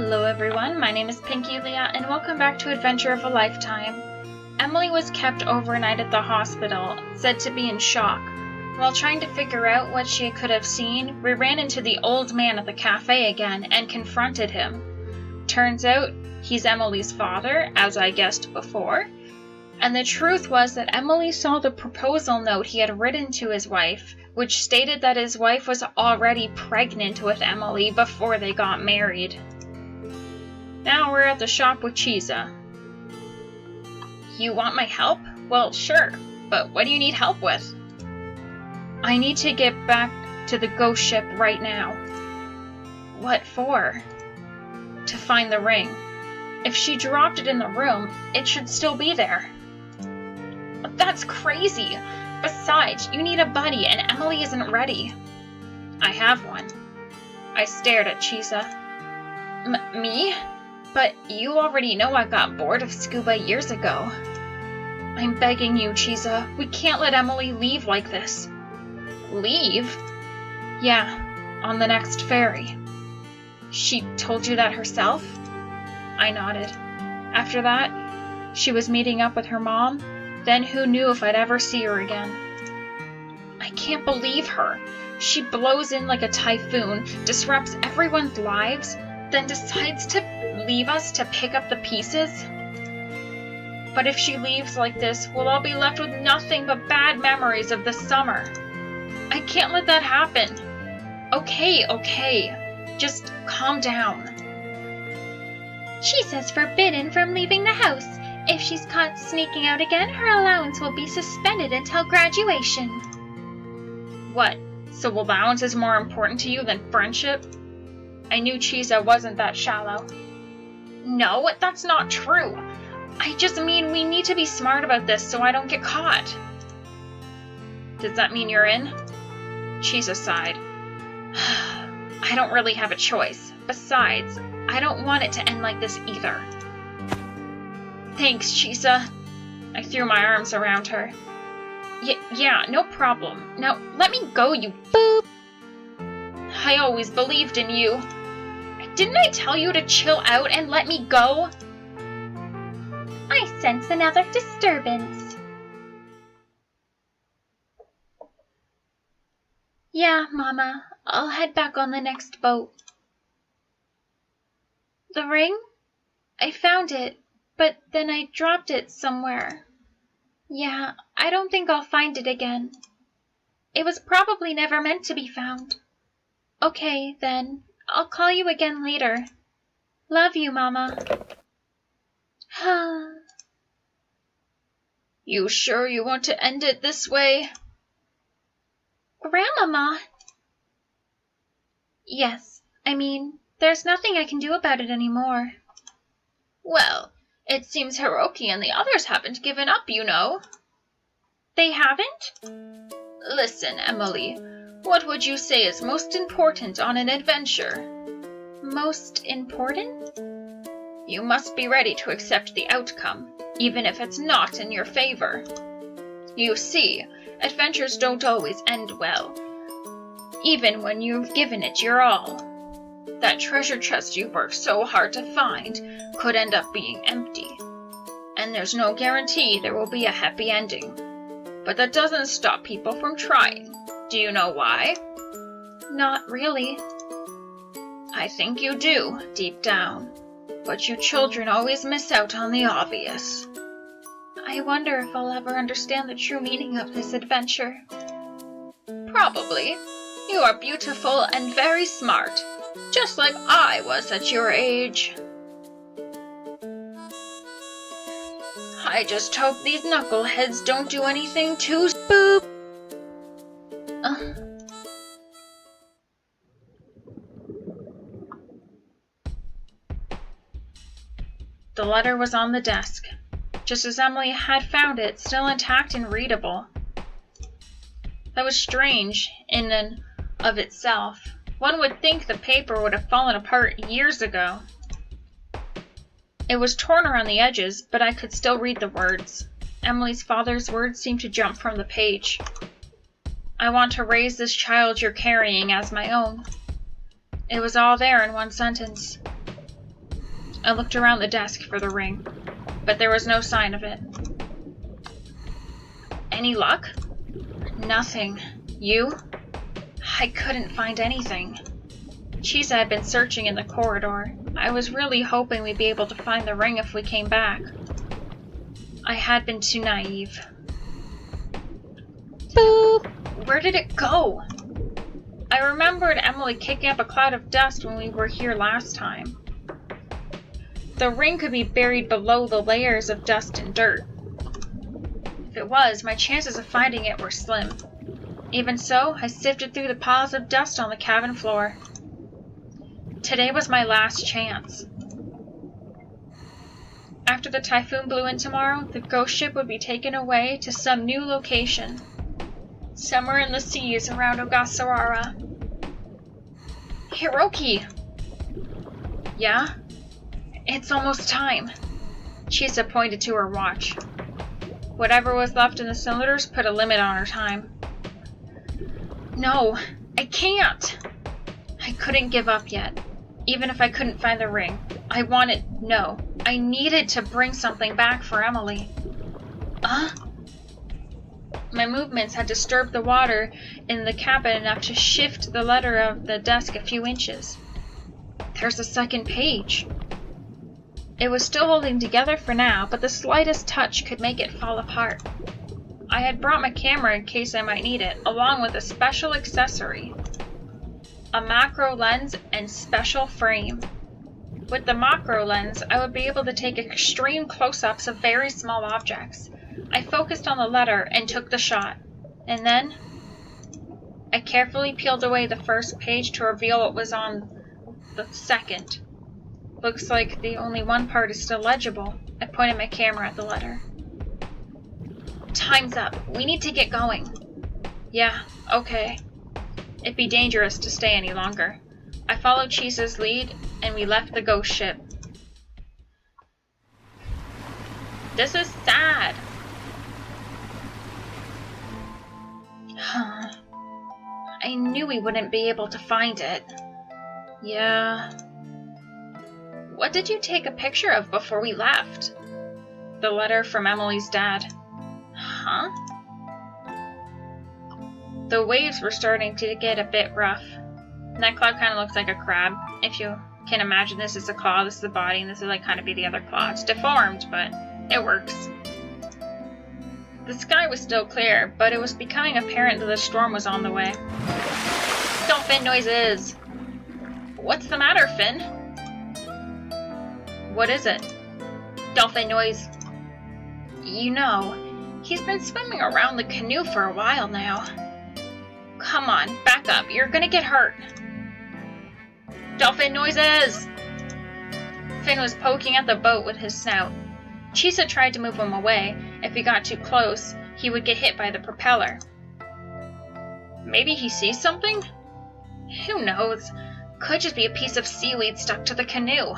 Hello everyone, my name is Pinky Leah and welcome back to Adventure of a Lifetime. Emily was kept overnight at the hospital, said to be in shock. While trying to figure out what she could have seen, we ran into the old man at the cafe again and confronted him. Turns out, he's Emily's father, as I guessed before. And the truth was that Emily saw the proposal note he had written to his wife, which stated that his wife was already pregnant with Emily before they got married. Now we're at the shop with Chiza. You want my help? Well, sure, but what do you need help with? I need to get back to the ghost ship right now. What for? To find the ring. If she dropped it in the room, it should still be there. But that's crazy! Besides, you need a buddy and Emily isn't ready. I have one. I stared at Chiza. Me? But you already know I got bored of scuba years ago. I'm begging you, Chiza. We can't let Emily leave like this. Leave? Yeah, on the next ferry. She told you that herself? I nodded. After that, she was meeting up with her mom. Then who knew if I'd ever see her again. I can't believe her. She blows in like a typhoon, disrupts everyone's lives, then decides to leave us to pick up the pieces? But if she leaves like this, we'll all be left with nothing but bad memories of the summer. I can't let that happen. Okay. Just calm down. She says forbidden from leaving the house. If she's caught sneaking out again, her allowance will be suspended until graduation. What? So allowance is more important to you than friendship? I knew Chiza wasn't that shallow. No, that's not true. I just mean we need to be smart about this so I don't get caught. Does that mean you're in? Chiza sighed. I don't really have a choice. Besides, I don't want it to end like this either. Thanks, Chiza. I threw my arms around her. Yeah, no problem. Now, let me go, you boop. I always believed in you. Didn't I tell you to chill out and let me go? I sense another disturbance. Yeah, Mama. I'll head back on the next boat. The ring? I found it, but then I dropped it somewhere. Yeah, I don't think I'll find it again. It was probably never meant to be found. Okay, then. I'll call you again later. Love you, Mama. You sure you want to end it this way? Grandmama! Yes, I mean, there's nothing I can do about it anymore. Well, it seems Hiroki and the others haven't given up, you know. They haven't? Listen, Emily, what would you say is most important on an adventure? Most important? You must be ready to accept the outcome, even if it's not in your favor. You see, adventures don't always end well, even when you've given it your all. That treasure chest you worked so hard to find could end up being empty, and there's no guarantee there will be a happy ending. But that doesn't stop people from trying. Do you know why? Not really. I think you do, deep down. But you children always miss out on the obvious. I wonder if I'll ever understand the true meaning of this adventure. Probably. You are beautiful and very smart, just like I was at your age. I just hope these knuckleheads don't do anything too boop. The letter was on the desk, just as Emily had found it, still intact and readable. That was strange in and of itself. One would think the paper would have fallen apart years ago. It was torn around the edges, but I could still read the words. Emily's father's words seemed to jump from the page. I want to raise this child you're carrying as my own. It was all there in one sentence. I looked around the desk for the ring, but there was no sign of it. Any luck? Nothing. You? I couldn't find anything. Chisa had been searching in the corridor. I was really hoping we'd be able to find the ring if we came back. I had been too naive. Boop! Where did it go? I remembered Emily kicking up a cloud of dust when we were here last time. The ring could be buried below the layers of dust and dirt. If it was, my chances of finding it were slim. Even so, I sifted through the piles of dust on the cabin floor. Today was my last chance. After the typhoon blew in tomorrow, the ghost ship would be taken away to some new location. Somewhere in the seas around Ogasawara. Hiroki! Yeah? It's almost time. Chisa pointed to her watch. Whatever was left in the cylinders put a limit on her time. No, I can't! I couldn't give up yet. Even if I couldn't find the ring. I needed to bring something back for Emily. My movements had disturbed the water in the cabin enough to shift the letter of the desk a few inches. There's a second page. It was still holding together for now, but the slightest touch could make it fall apart. I had brought my camera in case I might need it, along with a special accessory. A macro lens and special frame. With the macro lens, I would be able to take extreme close-ups of very small objects. I focused on the letter and took the shot. And then, I carefully peeled away the first page to reveal what was on the second. Looks like the only one part is still legible. I pointed my camera at the letter. Time's up. We need to get going. Yeah, okay. It'd be dangerous to stay any longer. I followed Chisa's lead, and we left the ghost ship. This is sad. I knew we wouldn't be able to find it. Yeah. What did you take a picture of before we left? The letter from Emily's dad. Huh? The waves were starting to get a bit rough. That cloud kind of looks like a crab. If you can imagine, this is a claw, this is the body, and this is like kind of be the other claw. It's deformed, but it works. The sky was still clear, but it was becoming apparent that the storm was on the way. Dolphin noises! What's the matter, Finn? What is it? Dolphin noise. You know, he's been swimming around the canoe for a while now. Come on, back up. You're gonna get hurt. Dolphin noises! Finn was poking at the boat with his snout. Chisa tried to move him away. If he got too close, he would get hit by the propeller. Maybe he sees something? Who knows? Could just be a piece of seaweed stuck to the canoe.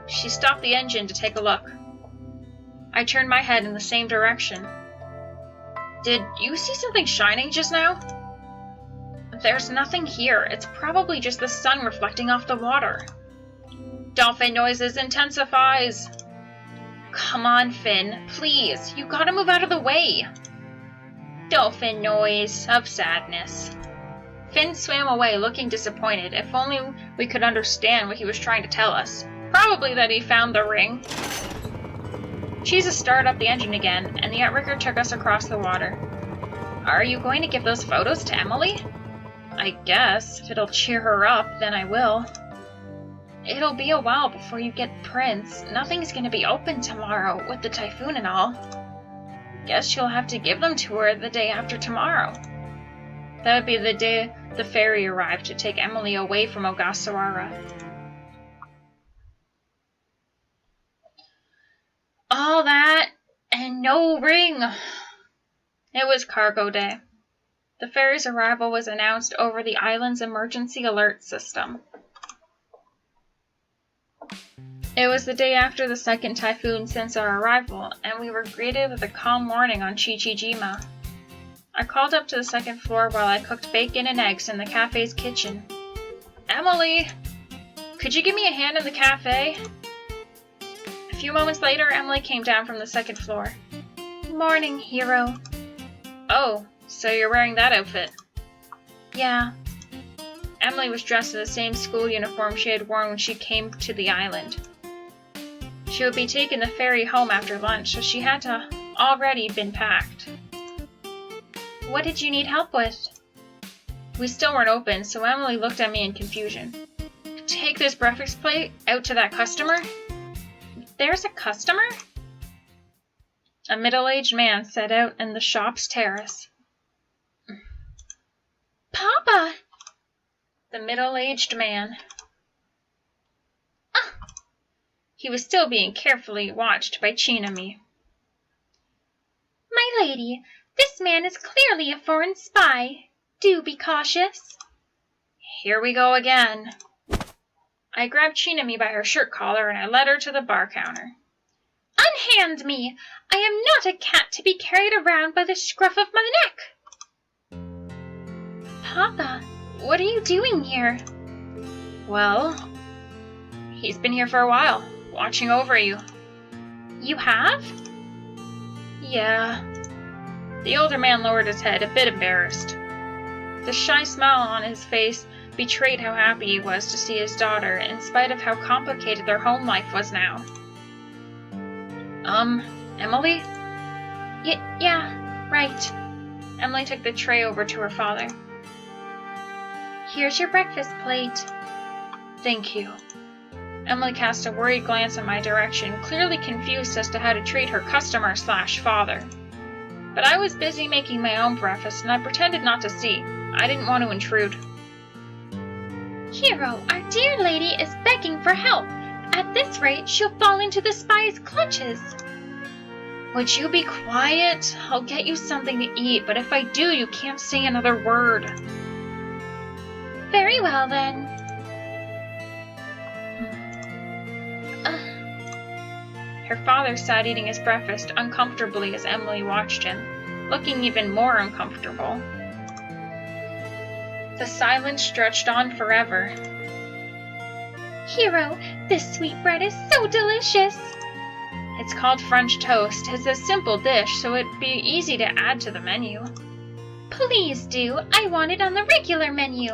She stopped the engine to take a look. I turned my head in the same direction. Did you see something shining just now? There's nothing here. It's probably just the sun reflecting off the water. Dolphin noises intensifies. Come on, Finn. Please. You gotta move out of the way. Dolphin noise of sadness. Finn swam away, looking disappointed. If only we could understand what he was trying to tell us. Probably that he found the ring. Chisa started up the engine again, and the outrigger took us across the water. Are you going to give those photos to Emily? I guess. If it'll cheer her up, then I will. It'll be a while before you get prints. Nothing's gonna be open tomorrow, with the typhoon and all. Guess you'll have to give them to her the day after tomorrow. That would be the day the ferry arrived to take Emily away from Ogasawara. All that, and no ring! It was cargo day. The ferry's arrival was announced over the island's emergency alert system. It was the day after the second typhoon since our arrival, and we were greeted with a calm morning on Chichijima. I called up to the second floor while I cooked bacon and eggs in the cafe's kitchen. Emily! Could you give me a hand in the cafe? few moments later, Emily came down from the second floor. Morning, hero. Oh, so you're wearing that outfit? Yeah. Emily was dressed in the same school uniform she had worn when she came to the island. She would be taking the ferry home after lunch, so she had to already been packed. What did you need help with? We still weren't open, so Emily looked at me in confusion. Take this breakfast plate out to that customer? There's a customer? A middle-aged man sat out in the shop's terrace. Papa! The middle-aged man. He was still being carefully watched by Chinami. My lady, this man is clearly a foreign spy. Do be cautious. Here we go again. I grabbed Chinami by her shirt collar and I led her to the bar counter. Unhand me! I am not a cat to be carried around by the scruff of my neck. Papa, what are you doing here? Well, he's been here for a while, watching over you. You have? Yeah. The older man lowered his head, a bit embarrassed. The shy smile on his face betrayed how happy he was to see his daughter, in spite of how complicated their home life was now. Emily? Yeah, right. Emily took the tray over to her father. Here's your breakfast plate. Thank you. Emily cast a worried glance in my direction, clearly confused as to how to treat her customer/father. But I was busy making my own breakfast, and I pretended not to see. I didn't want to intrude. Hero, our dear lady is begging for help. At this rate, she'll fall into the spy's clutches. Would you be quiet? I'll get you something to eat, but if I do, you can't say another word. Very well, then. Her father sat eating his breakfast uncomfortably as Emily watched him, looking even more uncomfortable. The silence stretched on forever. Hero, this sweet bread is so delicious. It's called French toast. It's a simple dish, so it'd be easy to add to the menu. Please do. I want it on the regular menu.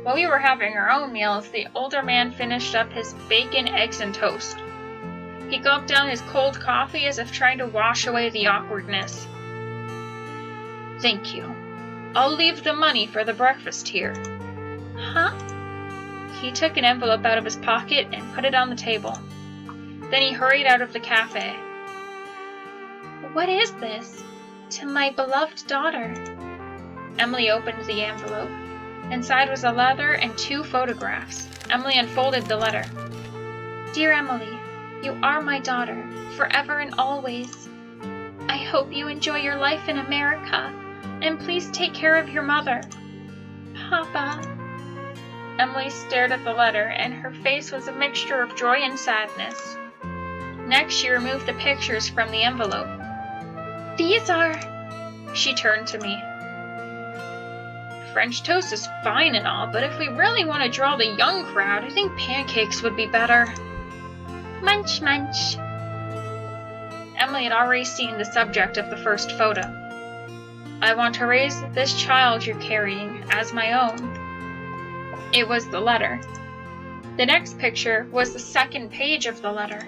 While we were having our own meals, the older man finished up his bacon, eggs, and toast. He gulped down his cold coffee as if trying to wash away the awkwardness. Thank you. I'll leave the money for the breakfast here. Huh? He took an envelope out of his pocket and put it on the table. Then he hurried out of the cafe. What is this? To my beloved daughter. Emily opened the envelope. Inside was a letter and 2 photographs. Emily unfolded the letter. Dear Emily, you are my daughter, forever and always. I hope you enjoy your life in America, and please take care of your mother. Papa. Emily stared at the letter, and her face was a mixture of joy and sadness. Next, she removed the pictures from the envelope. These are... She turned to me. French toast is fine and all, but if we really want to draw the young crowd, I think pancakes would be better. Munch, munch. Emily had already seen the subject of the first photo. I want to raise this child you're carrying as my own. It was the letter. The next picture was the second page of the letter,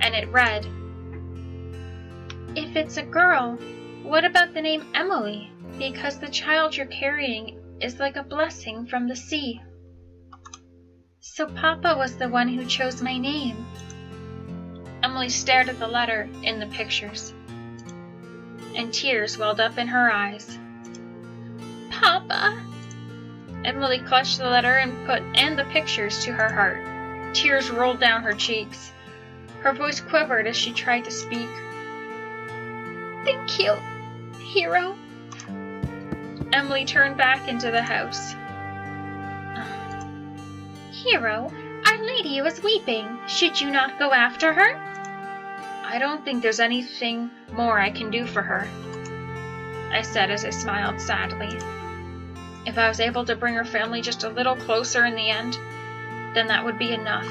and it read, If it's a girl, what about the name Emily? Because the child you're carrying is like a blessing from the sea. So Papa was the one who chose my name. Emily stared at the letter in the pictures, and tears welled up in her eyes. Papa! Emily clutched the letter and the pictures to her heart. Tears rolled down her cheeks. Her voice quivered as she tried to speak. Thank you, Hero. Emily turned back into the house. Hero, Our Lady was weeping. Should you not go after her? I don't think there's anything more I can do for her, I said as I smiled sadly. If I was able to bring her family just a little closer in the end, then that would be enough.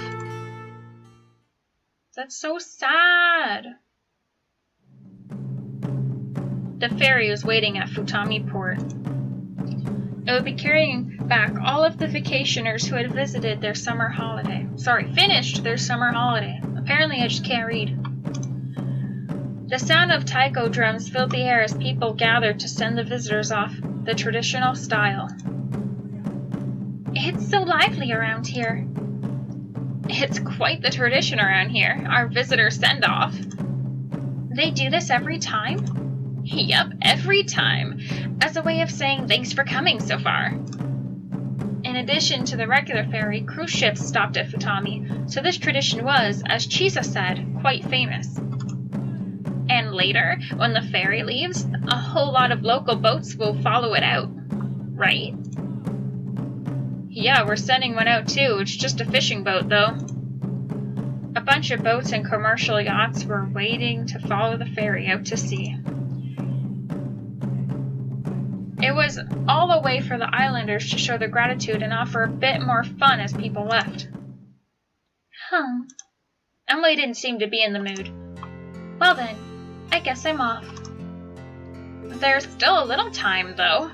That's so sad. The ferry was waiting at Futami Port. It would be carrying back all of the vacationers who had visited their summer holiday. Finished their summer holiday. Apparently I just can't read. The sound of taiko drums filled the air as people gathered to send the visitors off the traditional style. It's so lively around here. It's quite the tradition around here, our visitor send-off. They do this every time? Yep, every time, as a way of saying thanks for coming so far. In addition to the regular ferry, cruise ships stopped at Futami, so this tradition was, as Chisa said, quite famous. And later, when the ferry leaves, a whole lot of local boats will follow it out, right? Yeah, we're sending one out too, it's just a fishing boat though. A bunch of boats and commercial yachts were waiting to follow the ferry out to sea. It was all a way for the islanders to show their gratitude and offer a bit more fun as people left. Emily didn't seem to be in the mood. Well then, I guess I'm off. There's still a little time, though.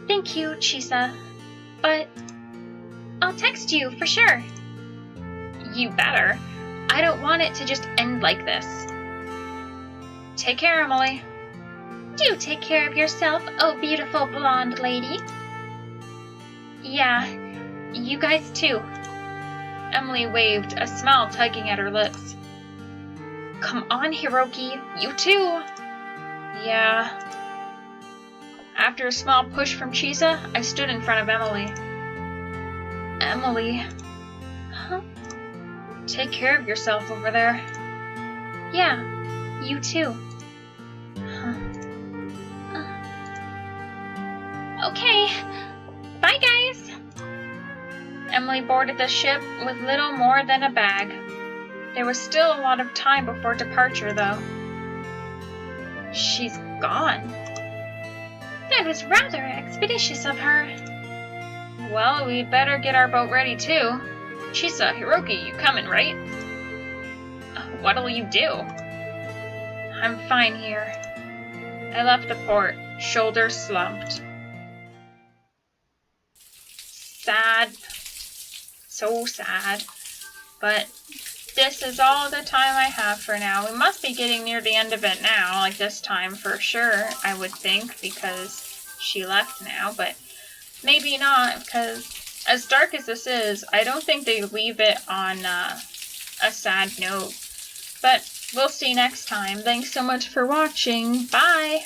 Thank you, Chisa. But I'll text you for sure. You better. I don't want it to just end like this. Take care, Emily. Do take care of yourself, oh beautiful blonde lady. Yeah, you guys too. Emily waved, a smile tugging at her lips. Come on, Hiroki, you too. Yeah. After a small push from Chisa, I stood in front of Emily. Emily. Huh? Take care of yourself over there. Yeah, you too. Okay, bye guys! Emily boarded the ship with little more than a bag. There was still a lot of time before departure, though. She's gone. That was rather expeditious of her. Well, we'd better get our boat ready, too. Chisa, Hiroki, you coming, right? What'll you do? I'm fine here. I left the port, shoulders slumped. Sad. So sad. But this is all the time I have for now. We must be getting near the end of it now, like this time for sure, I would think, because she left now, but maybe not, because as dark as this is, I don't think they leave it on a sad note. But we'll see next time. Thanks so much for watching. Bye!